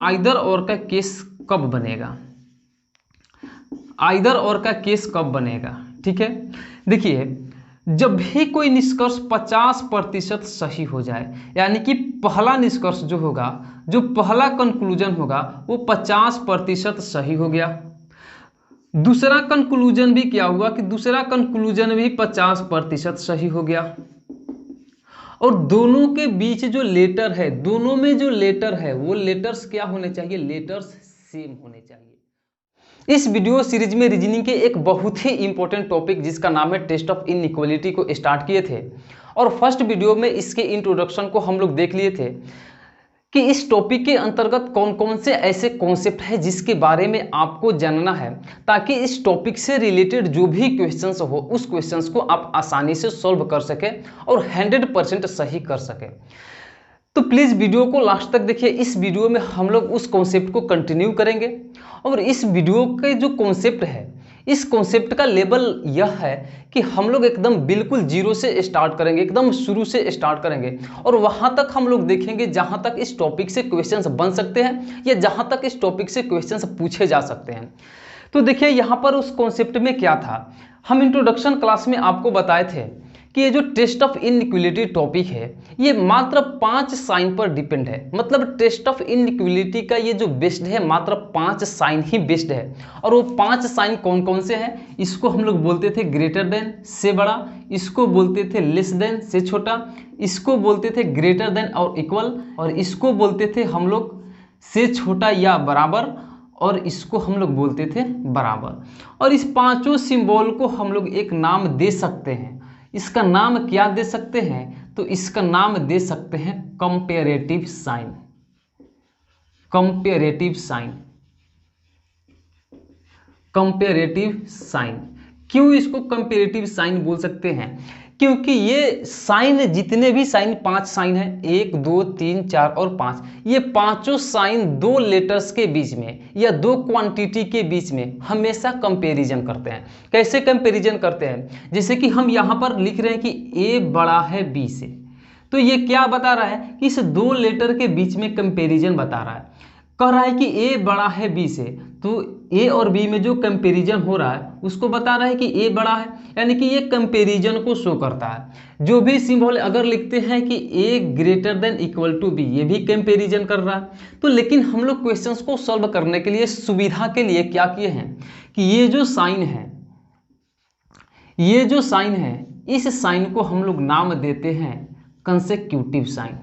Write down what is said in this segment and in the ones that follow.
Either और का case कब बनेगा, आइदर और का केस कब बनेगा, ठीक है। देखिए, जब भी कोई निष्कर्ष 50% सही हो जाए, यानी कि पहला निष्कर्ष जो होगा, जो पहला कंक्लूजन होगा वो 50% सही हो गया, दूसरा कंक्लूजन भी क्या हुआ कि दूसरा कंक्लूजन भी 50% सही हो गया, और दोनों के बीच जो लेटर है, दोनों में जो लेटर है वो लेटर्स क्या होने चाहिए, लेटर्स सेम होने चाहिए। इस वीडियो सीरीज में रीजनिंग के एक बहुत ही इंपॉर्टेंट टॉपिक जिसका नाम है टेस्ट ऑफ इनइक्वालिटी को स्टार्ट किए थे, और फर्स्ट वीडियो में इसके इंट्रोडक्शन को हम लोग देख लिए थे कि इस टॉपिक के अंतर्गत कौन कौन से ऐसे कॉन्सेप्ट है जिसके बारे में आपको जानना है, ताकि इस टॉपिक से रिलेटेड जो भी क्वेश्चंस हो उस क्वेश्चंस को आप आसानी से सॉल्व कर सके और 100% सही कर सके। तो प्लीज़ वीडियो को लास्ट तक देखिए। इस वीडियो में हम लोग उस कॉन्सेप्ट को कंटिन्यू करेंगे, और इस वीडियो के जो कॉन्सेप्ट है, इस कॉन्सेप्ट का लेवल यह है कि हम लोग एकदम बिल्कुल जीरो से स्टार्ट करेंगे, एकदम शुरू से स्टार्ट करेंगे, और वहाँ तक हम लोग देखेंगे जहाँ तक इस टॉपिक से क्वेश्चंस बन सकते हैं या जहाँ तक इस टॉपिक से क्वेश्चंस पूछे जा सकते हैं। तो देखिए, यहाँ पर उस कॉन्सेप्ट में क्या था, हम इंट्रोडक्शन क्लास में आपको बताए थे कि ये जो टेस्ट ऑफ इनइक्वालिटी टॉपिक है ये मात्र 5 साइन पर डिपेंड है। मतलब टेस्ट ऑफ इनइक्वालिटी का ये जो बेस्ड है मात्र 5 साइन ही बेस्ड है, और वो 5 साइन कौन कौन से हैं, इसको हम लोग बोलते थे ग्रेटर देन से बड़ा, इसको बोलते थे लेस देन से छोटा, इसको बोलते थे ग्रेटर देन और इक्वल, और इसको बोलते थे हम लोग से छोटा या बराबर, और इसको हम लोग बोलते थे बराबर। और इस पांचों सिंबल को हम लोग एक नाम दे सकते हैं। इसका नाम क्या दे सकते हैं, तो इसका नाम दे सकते हैं comparative sign. Comparative sign, comparative sign. क्यों इसको कंपेरेटिव साइन बोल सकते हैं, क्योंकि ये साइन, जितने भी साइन, 5 साइन है, 1 2 3 4 और 5, ये पांचों साइन दो लेटर्स के बीच में या दो क्वांटिटी के बीच में हमेशा कंपैरिजन करते हैं। कैसे कंपैरिजन करते हैं, जैसे कि हम यहाँ पर लिख रहे हैं कि a बड़ा है b से, तो ये क्या बता रहा है कि इस दो लेटर के बीच में कंपैरिजन बता रहा है। कह रहा है कि a बड़ा है b से, तो a और b में जो कंपैरिजन हो रहा है उसको बता रहा है कि a बड़ा है, यानी कि ये कंपैरिजन को शो करता है। जो भी सिंबल अगर लिखते हैं कि a greater than equal to b, ये भी कंपैरिजन कर रहा है। तो लेकिन हम लोग क्वेश्चंस को सॉल्व करने के लिए, सुविधा के लिए क्या किए हैं कि ये जो साइन है, ये जो साइन है, इस साइन को हम लोग नाम देते हैं कंसेक्यूटिव साइन।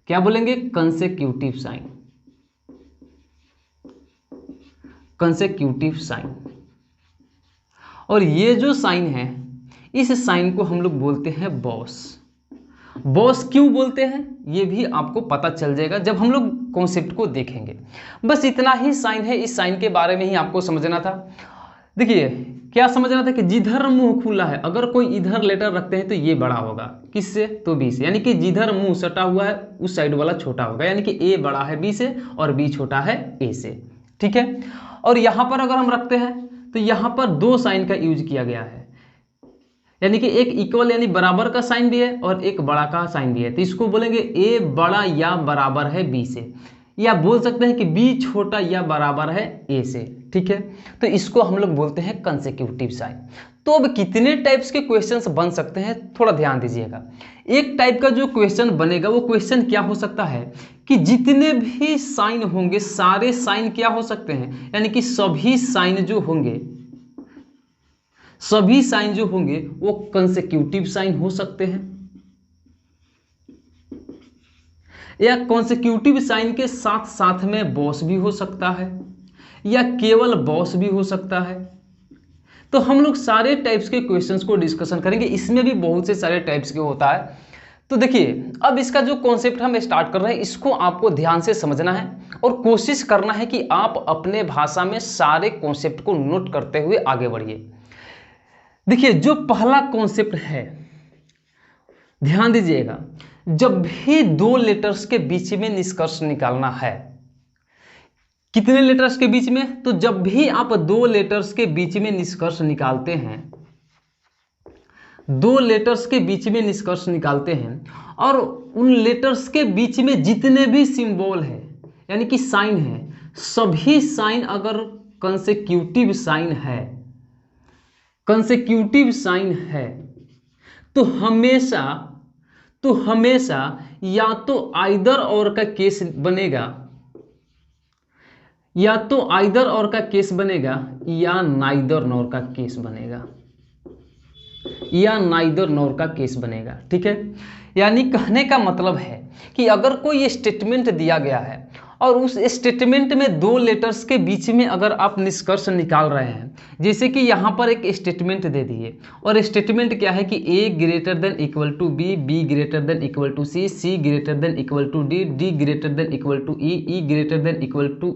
क्या बोलेंगे, कंसेक्यूटिव साइन, कंसेक्यूटिव साइन। और ये जो साइन है, इस साइन को हम लोग बोलते हैं बॉस। बॉस क्यों बोलते हैं ये भी आपको पता चल जाएगा जब हम लोग कॉन्सेप्ट को देखेंगे। बस इतना ही साइन है, इस साइन के बारे में ही आपको समझना था। देखिए, क्या समझना था कि जिधर मुंह खुला है, अगर कोई इधर लेटर रखते हैं तो ये बड़ा होगा, किससे, तो बी से, यानी कि जिधर मुंह सटा हुआ है उस साइड वाला छोटा होगा, यानी कि ए बड़ा है बी से और बी छोटा है ए से, ठीक है। और यहाँ पर अगर हम रखते हैं तो यहाँ पर दो साइन का यूज किया गया है, यानी कि एक इक्वल यानी बराबर का साइन भी है और एक बड़ा का साइन भी है, तो इसको बोलेंगे ए बड़ा या बराबर है बी से, या बोल सकते हैं कि बी छोटा या बराबर है ए से, ठीक है। तो इसको हम लोग बोलते हैं कंसेक्यूटिव साइन। तो अब कितने टाइप्स के क्वेश्चंस बन सकते हैं, थोड़ा ध्यान दीजिएगा। एक टाइप का जो क्वेश्चन बनेगा वो क्वेश्चन क्या हो सकता है कि जितने भी साइन होंगे सारे साइन क्या हो सकते हैं, यानी कि सभी साइन जो होंगे, सभी साइन जो होंगे वो कंसेक्यूटिव साइन हो सकते हैं, या कॉन्सेक्यूटिव साइन के साथ साथ में बॉस भी हो सकता है, या केवल बॉस भी हो सकता है। तो हम लोग सारे टाइप्स के क्वेश्चंस को डिस्कशन करेंगे, इसमें भी बहुत से सारे टाइप्स के होता है। तो देखिए, अब इसका जो कॉन्सेप्ट हम स्टार्ट कर रहे हैं इसको आपको ध्यान से समझना है और कोशिश करना है कि आप अपने भाषा में सारे कॉन्सेप्ट को नोट करते हुए आगे बढ़िए। देखिए, जो पहला कॉन्सेप्ट है, ध्यान दीजिएगा, जब भी दो लेटर्स के बीच में निष्कर्ष निकालना है, कितने लेटर्स के बीच में, तो जब भी आप दो लेटर्स के बीच में निष्कर्ष निकालते हैं, दो लेटर्स के बीच में निष्कर्ष निकालते हैं और उन लेटर्स के बीच में जितने भी सिंबल है, यानी कि साइन है, सभी साइन अगर कंसेक्यूटिव साइन है, कंसेक्यूटिव साइन है तो हमेशा या तो आइदर और का केस बनेगा, या तो आइदर और का केस बनेगा या नाइदर नॉर का केस बनेगा, या नाइदर नॉर का केस बनेगा। ठीक है, यानी कहने का मतलब है कि अगर कोई स्टेटमेंट दिया गया है और उस स्टेटमेंट में दो लेटर्स के बीच में अगर आप निष्कर्ष निकाल रहे हैं, जैसे कि यहाँ पर एक स्टेटमेंट दे दिए और स्टेटमेंट क्या है कि A greater than equal to B, B greater than equal to C, C greater than equal to D, D greater than equal to E, E greater than equal to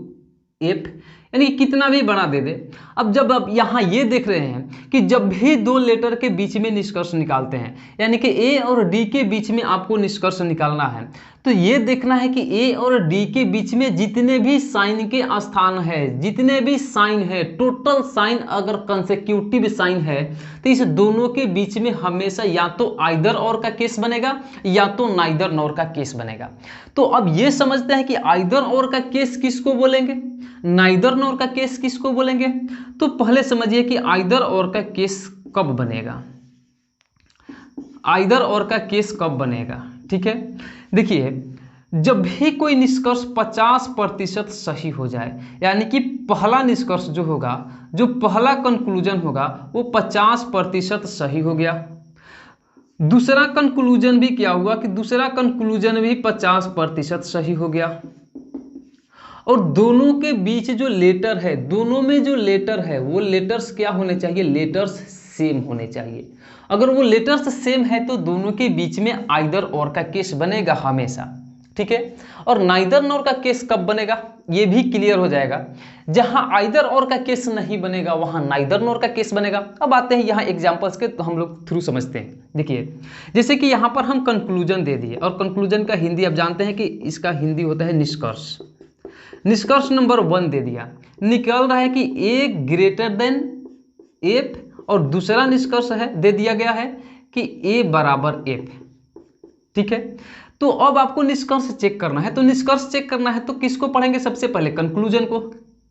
F, यानी कितना भी बड़ा दे दे। अब जब आप यहाँ ये देख रहे हैं कि जब भी दो लेटर के बीच में निष्कर्ष निकालते हैं, यानी कि ए और डी के बीच में आपको निष्कर्ष निकालना है, तो ये देखना है कि ए और डी के बीच में जितने भी साइन के स्थान है, जितने भी साइन है, टोटल साइन अगर कंसेक्यूटिव साइन है तो इस दोनों के बीच में हमेशा या तो आइदर और का केस बनेगा या तो नाइदर नॉर का केस बनेगा। तो अब ये समझते हैं कि आइदर और का केस किसको बोलेंगे, नाइदर नॉर का केस किसको बोलेंगे। तो पहले समझिए कि आइदर और का केस कब बनेगा, आइदर और का केस कब बनेगा। ठीक है, देखिए जब भी कोई निष्कर्ष 50% सही हो जाए, यानी कि पहला निष्कर्ष जो होगा, जो पहला कंक्लूजन होगा वो 50% सही हो गया, दूसरा कंक्लूजन भी क्या हुआ कि दूसरा कंक्लूजन भी 50% सही हो गया, और दोनों के बीच जो लेटर है, दोनों में जो लेटर है वो लेटर्स क्या होने चाहिए, लेटर्स सेम होने चाहिए। अगर वो लेटर्स सेम है तो दोनों के बीच में आइदर और का केस बनेगा हमेशा। ठीक है, और नाइदर नॉर का केस कब बनेगा ये भी क्लियर हो जाएगा। जहां आइदर और का केस नहीं बनेगा वहां नाइदर नॉर का केस बनेगा। अब आते हैं यहाँ एग्जांपल्स के, तो हम लोग थ्रू समझते हैं। देखिए जैसे कि यहाँ पर हम कंक्लूजन दे दिए, और कंक्लूजन का हिंदी आप जानते हैं कि इसका हिंदी होता है निष्कर्ष। निष्कर्ष नंबर 1 दे दिया, निकल रहा है कि ए ग्रेटर देन एफ, और दूसरा निष्कर्ष है दे दिया गया है कि ए बराबर एफ। ठीक है, तो अब आपको निष्कर्ष चेक करना है, तो निष्कर्ष चेक करना है तो किसको पढ़ेंगे, सबसे पहले कंक्लूजन को।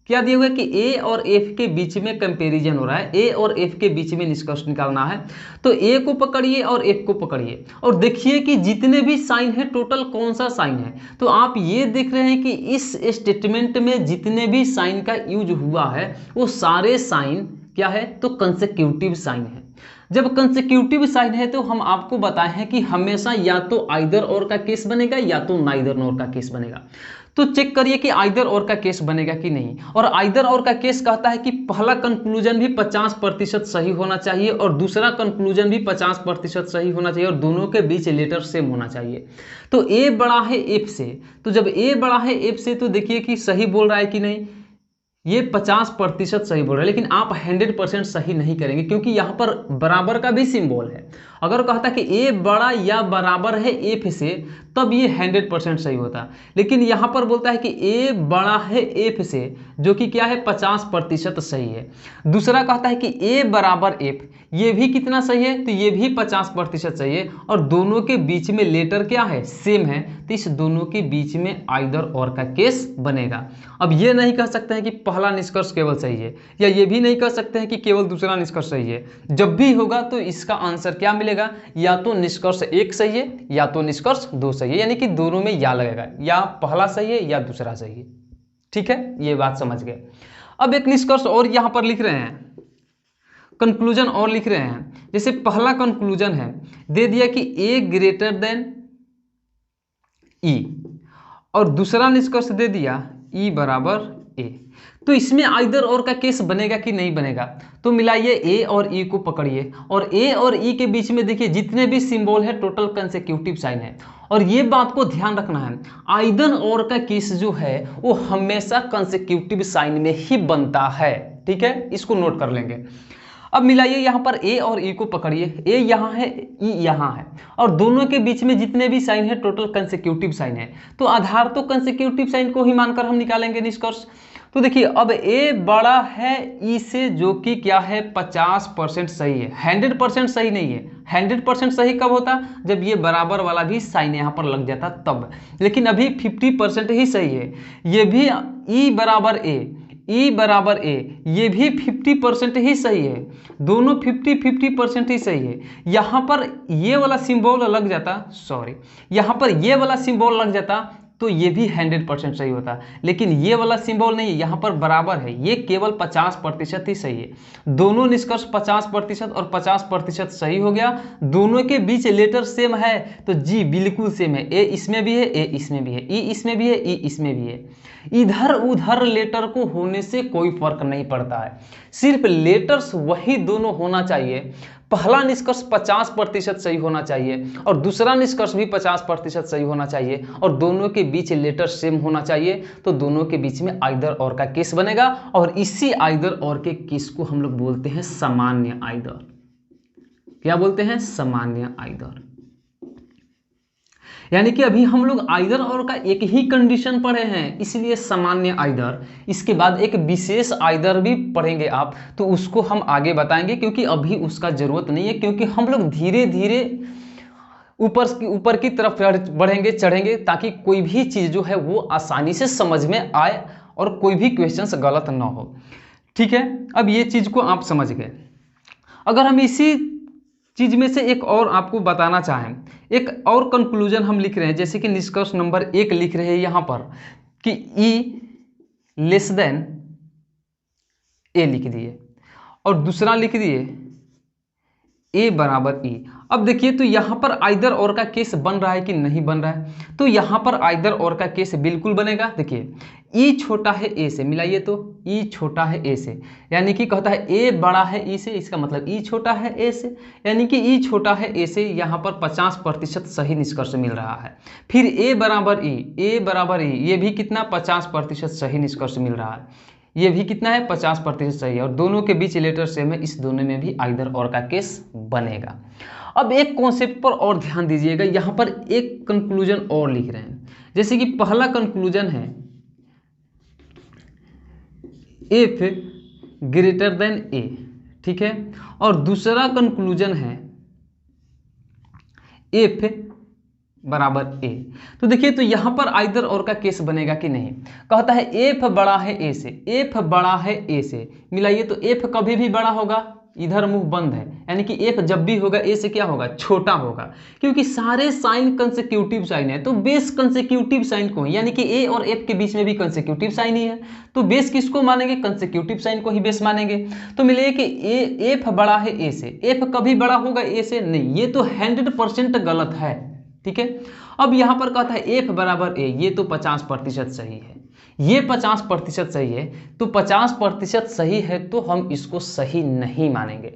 क्या दिया हुआ है कि ए और एफ के बीच में कंपैरिजन हो रहा है, ए और एफ के बीच में निष्कर्ष निकालना है, तो ए को पकड़िए और एफ को पकड़िए और देखिए कि जितने भी साइन है टोटल कौन सा साइन है। तो आप ये देख रहे हैं कि इस स्टेटमेंट में जितने भी साइन का यूज हुआ है वो सारे साइन क्या है, तो कंसेक्यूटिव साइन है। जब कंसेक्यूटिव साइन है तो हम आपको बताए हैं कि हमेशा या तो आइदर और का केस बनेगा या तो नाइदर नॉर का केस बनेगा। तो चेक करिए कि आइदर और का केस बनेगा कि नहीं, और आइदर और का केस कहता है कि पहला कंक्लूजन भी 50% सही होना चाहिए और दूसरा कंक्लूजन भी 50% सही होना चाहिए, और दोनों के बीच लेटर सेम होना चाहिए। तो ए बड़ा है एफ से, तो जब ए बड़ा है एफ से तो देखिए कि सही बोल रहा है कि नहीं, ये 50% सही बोल रहा है, लेकिन आप 100% सही नहीं करेंगे क्योंकि यहाँ पर बराबर का भी सिंबल है। अगर कहता कि ए बड़ा या बराबर है एफ से तब ये 100% सही होता, लेकिन यहाँ पर बोलता है कि ए बड़ा है एफ से, जो कि क्या है 50% सही है। दूसरा कहता है कि ए बराबर एफ, ये भी कितना सही है, तो ये भी 50% सही है, और दोनों के बीच में लेटर क्या है, सेम है, तो इस दोनों के बीच में आइदर और का केस बनेगा। अब ये नहीं कह सकते हैं कि पहला निष्कर्ष केवल सही है, या ये भी नहीं कह सकते हैं कि केवल दूसरा निष्कर्ष सही है। जब भी होगा तो इसका आंसर क्या मिलेगा, या तो निष्कर्ष 1 सही है या तो निष्कर्ष 2 सही है, यानी कि दोनों में या लगेगा, या पहला सही है या दूसरा सही है। ठीक है, ये बात समझ गए। अब एक निष्कर्ष और यहां पर लिख रहे हैं, कंक्लूजन और लिख रहे हैं। जैसे पहला कंक्लूजन है दे दिया कि ए ग्रेटर देन ई, और दूसरा निष्कर्ष दे दिया ई बराबर ए। तो इसमें आइदर और का केस बनेगा कि नहीं बनेगा, तो मिलाइए ए और ई को पकड़िए, और ए और ई के बीच में देखिए जितने भी सिंबल है टोटल कंसेक्यूटिव साइन है। और ये बात को ध्यान रखना है, आइदर और का केस जो है वो हमेशा कंसेक्यूटिव साइन में ही बनता है। ठीक है, इसको नोट कर लेंगे। अब मिलाइए यहाँ पर ए और ई को पकड़िए, ए यहाँ है, ई यहाँ है, और दोनों के बीच में जितने भी साइन है टोटल कंसेक्यूटिव साइन है, तो आधार तो कंसेक्यूटिव साइन को ही मानकर हम निकालेंगे निष्कर्ष। तो देखिए अब a बड़ा है e से, जो कि क्या है 50% सही है, 100% सही नहीं है। 100% सही कब होता, जब ये बराबर वाला भी साइन यहाँ पर लग जाता तब, लेकिन अभी 50% ही सही है। ये भी e बराबर a, e बराबर a, ये भी 50% ही सही है, दोनों 50% ही सही है। यहाँ पर ये वाला सिंबल लग जाता, सॉरी, यहाँ पर ये वाला सिंबल लग जाता तो ये भी 100% सही होता, लेकिन ये वाला सिंबल नहीं है, यहाँ पर बराबर है, ये केवल 50% ही सही है। दोनों निष्कर्ष 50% और 50% सही हो गया। दोनों के बीच लेटर सेम है तो जी बिल्कुल सेम है, ए इसमें भी है, ए इसमें भी है, ई इसमें भी है, ई इसमें भी है। इधर उधर लेटर को होने से कोई फर्क नहीं पड़ता है, सिर्फ लेटर्स वही दोनों होना चाहिए। पहला निष्कर्ष 50% सही होना चाहिए और दूसरा निष्कर्ष भी 50% सही होना चाहिए और दोनों के बीच लेटर सेम होना चाहिए, तो दोनों के बीच में आइदर और का केस बनेगा और इसी आइदर और के केस को हम लोग बोलते हैं सामान्य आइदर। क्या बोलते हैं, सामान्य आइदर। यानी कि अभी हम लोग आइदर और का एक ही कंडीशन पढ़े हैं, इसलिए सामान्य आइदर। इसके बाद एक विशेष आइदर भी पढ़ेंगे आप, तो उसको हम आगे बताएंगे, क्योंकि अभी उसका जरूरत नहीं है, क्योंकि हम लोग धीरे धीरे ऊपर की तरफ बढ़ेंगे, चढ़ेंगे, ताकि कोई भी चीज़ जो है वो आसानी से समझ में आए और कोई भी क्वेश्चंस गलत ना हो। ठीक है, अब ये चीज़ को आप समझ गए। अगर हम इसी चीज में से एक और आपको बताना चाहें, एक और कंक्लूजन हम लिख रहे हैं, जैसे कि निष्कर्ष नंबर 1 लिख रहे हैं यहाँ पर कि E लेस देन A लिख दिए और दूसरा लिख दिए A बराबर E। अब देखिए तो यहाँ पर आइदर और का केस बन रहा है कि नहीं बन रहा है, तो यहाँ पर आइदर और का केस बिल्कुल बनेगा। देखिए E छोटा है A से, मिलाइए तो E छोटा है A से, यानी कि कहता है A बड़ा है E से, इसका मतलब E छोटा है A से, यानी कि E छोटा है A से, यहाँ पर 50% सही निष्कर्ष मिल रहा है। फिर A बराबर E, ये भी कितना 50% सही निष्कर्ष मिल रहा है, ये भी कितना है 50% सही है और दोनों के बीच लेटर सेम है, इस दोनों में भी आइदर और का केस बनेगा। अब एक कॉन्सेप्ट पर और ध्यान दीजिएगा, यहाँ पर एक कंक्लूजन और लिख रहे हैं, जैसे कि पहला कंक्लूजन है F ग्रेटर देन A, ठीक है, और दूसरा कंक्लूजन है F बराबर A। तो देखिए तो यहाँ पर आइदर और का केस बनेगा कि नहीं, कहता है F बड़ा है A से, F बड़ा है A से, मिलाइए तो F कभी भी बड़ा होगा, इधर मुंह बंद है, यानी कि F जब भी होगा A से क्या होगा, छोटा होगा, क्योंकि सारे साइन कंसेक्यूटिव साइन है, तो बेस कंसेक्यूटिव साइन को, यानी कि A और F के बीच में भी कंसेक्यूटिव साइन ही है, तो बेस किसको मानेंगे, कंसेक्यूटिव साइन को ही बेस मानेंगे। तो मिलेगा कि F बड़ा है A से, F कभी बड़ा होगा A से नहीं, ये तो 100% गलत है। ठीक है, अब यहाँ पर कहता है F बराबर A, ये तो 50% सही है, ये 50% सही है, तो 50% सही है तो हम इसको सही नहीं मानेंगे,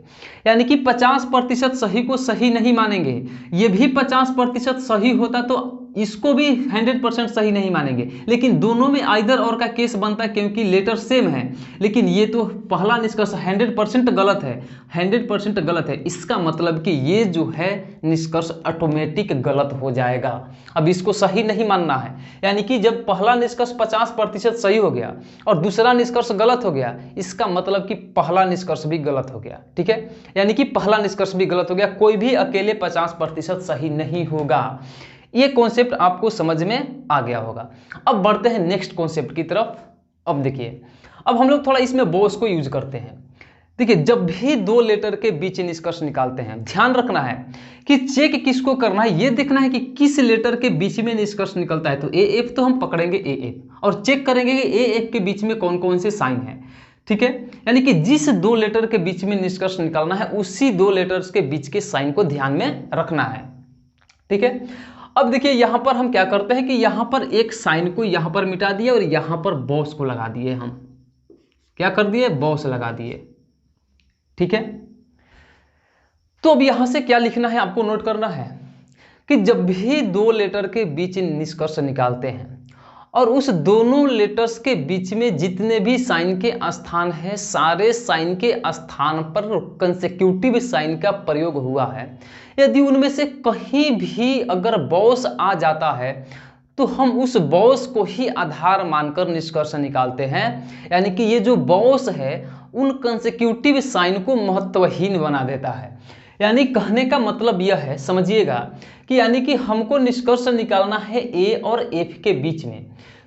यानी कि 50% सही को सही नहीं मानेंगे। ये भी 50% सही होता तो इसको भी 100% सही नहीं मानेंगे, लेकिन दोनों में आइदर और का केस बनता है क्योंकि लेटर सेम है। लेकिन ये तो पहला निष्कर्ष 100% गलत है, 100% गलत है, इसका मतलब कि ये जो है निष्कर्ष ऑटोमेटिक गलत हो जाएगा। अब इसको सही नहीं मानना है, यानी कि जब पहला निष्कर्ष 50% सही हो गया और दूसरा निष्कर्ष गलत हो गया, इसका मतलब कि पहला निष्कर्ष भी गलत हो गया। ठीक है, यानी कि पहला निष्कर्ष भी गलत हो गया, कोई भी अकेले 50% सही नहीं होगा। ये कॉन्सेप्ट आपको समझ में आ गया होगा। अब बढ़ते हैं नेक्स्ट कॉन्सेप्ट की तरफ। अब देखिए, अब हम लोग थोड़ा इसमें बोस को यूज करते हैं। देखिए, जब भी दो लेटर के बीच निष्कर्ष निकालते हैं, ध्यान रखना है कि चेक किसको करना है, ये देखना है कि किस लेटर के बीच में निष्कर्ष निकलता है। तो ए एफ तो हम पकड़ेंगे ए एफ और चेक करेंगे कि ए एफ के बीच में कौन कौन से साइन है। ठीक है, यानी कि जिस दो लेटर के बीच में निष्कर्ष निकालना है उसी दो लेटर्स के बीच के साइन को ध्यान में रखना है। ठीक है, अब देखिए यहां पर हम क्या करते हैं कि यहां पर एक साइन को यहां पर मिटा दिए और यहां पर बॉस को लगा दिए। हम क्या कर दिए, बॉस लगा दिए। ठीक है, तो अब यहां से क्या लिखना है आपको नोट करना है कि जब भी दो लेटर के बीच निष्कर्ष निकालते हैं और उस दोनों लेटर्स के बीच में जितने भी साइन के स्थान है, सारे साइन के स्थान पर कंसेक्यूटिव साइन का प्रयोग हुआ है। यदि उनमें से कहीं भी अगर बॉस आ जाता है तो हम उस बॉस को ही आधार मानकर निष्कर्ष निकालते हैं। यानी कि ये जो बॉस है उन कंसेक्यूटिव साइन को महत्वहीन बना देता है। यानी कहने का मतलब यह है, समझिएगा, कि यानी कि हमको निष्कर्ष निकालना है ए और एफ के बीच में।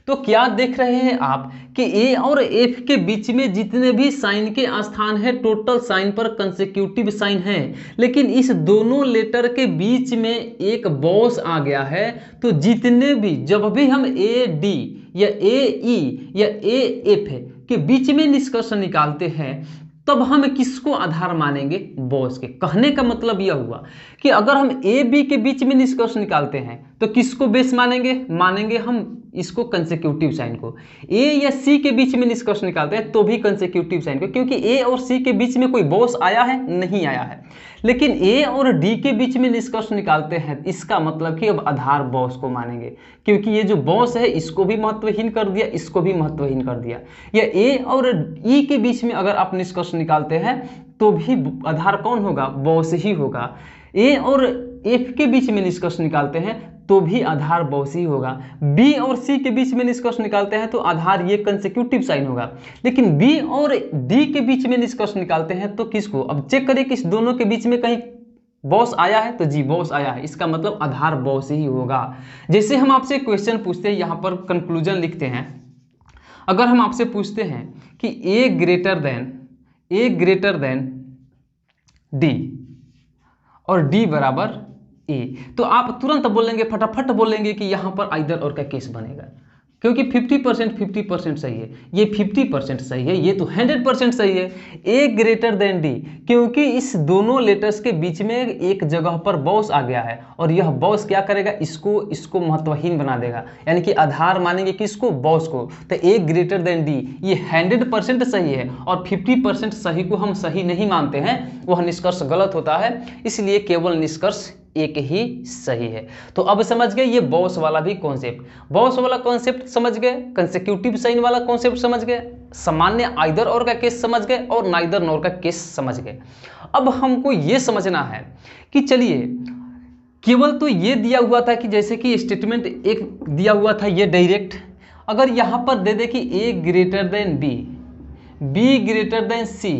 तो क्या देख रहे हैं आप कि ए और एफ के बीच में जितने भी साइन के स्थान है, टोटल साइन पर कंसेक्यूटिव साइन है, लेकिन इस दोनों लेटर के बीच में एक बॉस आ गया है। तो जितने भी, जब भी हम ए डी या ए ई या ए एफ के बीच में निष्कर्ष निकालते हैं, तब हम किसको आधार मानेंगे? बॉस के। कहने का मतलब यह हुआ कि अगर हम ए बी के बीच में निष्कर्ष निकालते हैं तो किसको बेस मानेंगे? मानेंगे हम इसको कंसेक्यूटिव साइन को। ए या सी के बीच में निष्कर्ष निकालते हैं तो भी कंसेक्यूटिव साइन को, क्योंकि ए और सी के बीच में कोई बॉस आया है? नहीं आया है। लेकिन ए और डी के बीच में निष्कर्ष निकालते हैं, इसका मतलब कि अब आधार बॉस को मानेंगे, क्योंकि ये जो बॉस है इसको भी महत्वहीन कर दिया, इसको भी महत्वहीन कर दिया। या ए और ई के बीच में अगर आप निष्कर्ष निकालते हैं तो भी आधार कौन होगा? बॉस ही होगा। ए और एफ के बीच में निष्कर्ष निकालते हैं तो भी आधार बॉस ही होगा। बी और सी के बीच में निष्कर्ष निकालते हैं तो आधार ये कंसेक्यूटिव साइन होगा। लेकिन बी और डी के बीच में निष्कर्ष निकालते हैं तो किसको? अब चेक करें कि इस दोनों के बीच में कहीं बॉस आया है, तो जी बॉस आया है, इसका मतलब आधार बॉस ही होगा। जैसे हम आपसे क्वेश्चन पूछते हैं, यहाँ पर कंक्लूजन लिखते हैं। अगर हम आपसे पूछते हैं कि ए ग्रेटर देन डी और डी बराबर ए, तो आप तुरंत बोलेंगे, फटाफट बोलेंगे कि यहाँ पर आइदर और का केस बनेगा, क्योंकि 50% सही है, ये 50% सही है, ये तो 100% सही है। ए ग्रेटर देन डी, क्योंकि इस दोनों लेटर्स के बीच में एक जगह पर बॉस आ गया है और यह बॉस क्या करेगा? इसको महत्वहीन बना देगा, यानी कि आधार मानेंगे किसको? बॉस को। तो ए ग्रेटर देन डी ये 100% सही है और 50% सही को हम सही नहीं मानते हैं, वह निष्कर्ष गलत होता है, इसलिए केवल निष्कर्ष एक ही सही है। तो अब समझ गए ये बॉस वाला भी कॉन्सेप्ट, बॉस वाला कॉन्सेप्ट समझ गए, कंसेक्यूटिव साइन वाला कॉन्सेप्ट समझ गए, सामान्य आइदर और का केस समझ गए और नाइदर नॉर का केस समझ गए। अब हमको ये समझना है कि चलिए, केवल तो ये दिया हुआ था कि जैसे कि स्टेटमेंट एक दिया हुआ था ये डायरेक्ट, अगर यहाँ पर दे दे कि A greater than B, B greater than C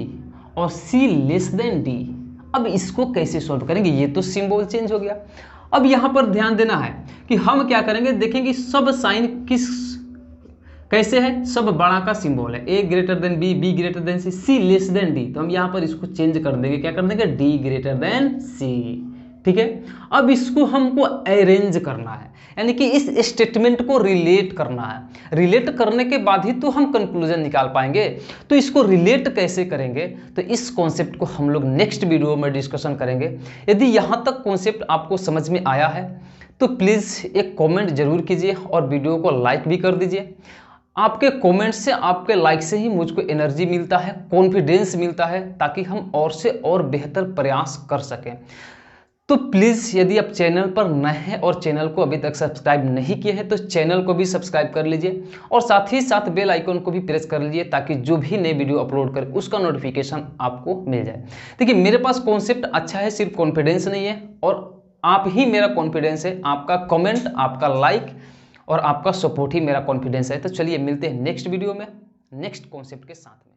और सी लेस देन डी, अब इसको कैसे सॉल्व करेंगे? ये तो सिंबल चेंज हो गया। अब यहाँ पर ध्यान देना है कि हम क्या करेंगे, देखेंगे सब साइन कैसे है, सब बड़ा का सिंबल है, A greater than B, B greater than C, C less than D, तो हम यहाँ पर इसको चेंज कर देंगे, क्या कर देंगे? डी ग्रेटर देन सी। ठीक है, अब इसको हमको अरेंज करना है, यानी कि इस स्टेटमेंट को रिलेट करना है। रिलेट करने के बाद ही तो हम कंक्लूजन निकाल पाएंगे। तो इसको रिलेट कैसे करेंगे, तो इस कॉन्सेप्ट को हम लोग नेक्स्ट वीडियो में डिस्कशन करेंगे। यदि यहाँ तक कॉन्सेप्ट आपको समझ में आया है तो प्लीज़ एक कमेंट जरूर कीजिए और वीडियो को लाइक भी कर दीजिए। आपके कमेंट से, आपके लाइक से ही मुझको एनर्जी मिलता है, कॉन्फिडेंस मिलता है, ताकि हम और से और बेहतर प्रयास कर सकें। तो प्लीज़ यदि आप चैनल पर नए हैं और चैनल को अभी तक सब्सक्राइब नहीं किए हैं तो चैनल को भी सब्सक्राइब कर लीजिए और साथ ही साथ बेल आइकन को भी प्रेस कर लीजिए, ताकि जो भी नए वीडियो अपलोड करें उसका नोटिफिकेशन आपको मिल जाए। देखिए, मेरे पास कॉन्सेप्ट अच्छा है, सिर्फ कॉन्फिडेंस नहीं है, और आप ही मेरा कॉन्फिडेंस है। आपका कमेंट, आपका लाइक और आपका सपोर्ट ही मेरा कॉन्फिडेंस है। तो चलिए मिलते हैं नेक्स्ट वीडियो में नेक्स्ट कॉन्सेप्ट के साथ में।